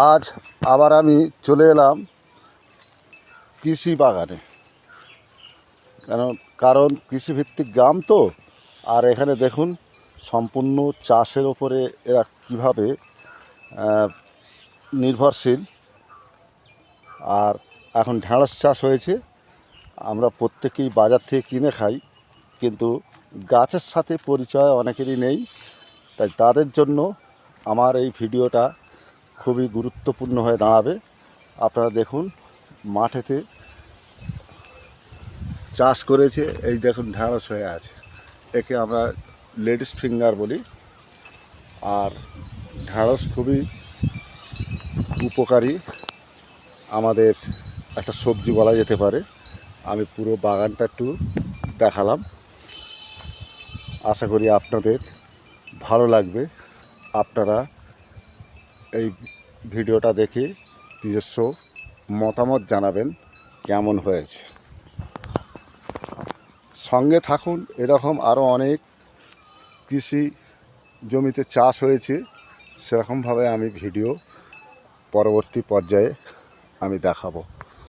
আজ আবার আমি চলে এলাম কৃষি বাগানে, কারণ কৃষিভিত্তিক গ্রাম তো। আর এখানে দেখুন সম্পূর্ণ চাষের ওপরে এরা কীভাবে নির্ভরশীল। আর এখন ঢেঁড়স চাষ হয়েছে। আমরা প্রত্যেকেই বাজার থেকে কিনে খাই, কিন্তু গাছের সাথে পরিচয় অনেকেরই নেই। তাই তাদের জন্য আমার এই ভিডিওটা খুবই গুরুত্বপূর্ণ হয়ে দাঁড়াবে। আপনারা দেখুন, মাঠেতে চাষ করেছে, এই দেখুন ঢেঁড়স হয়ে আছে। একে আমরা লেডিস ফিঙ্গার বলি। আর ঢেঁড়স খুবই উপকারী, আমাদের একটা সবজি বলা যেতে পারে। আমি পুরো বাগানটা একটু দেখালাম, আশা করি আপনাদের ভালো লাগবে। আপনারা এই ভিডিওটা দেখে নিজস্ব মতামত জানাবেন কেমন হয়েছে। সঙ্গে থাকুন, এরকম আরও অনেক কৃষি জমিতে চাষ হয়েছে, সেরকমভাবে আমি ভিডিও পরবর্তী পর্যায়ে আমি দেখাবো।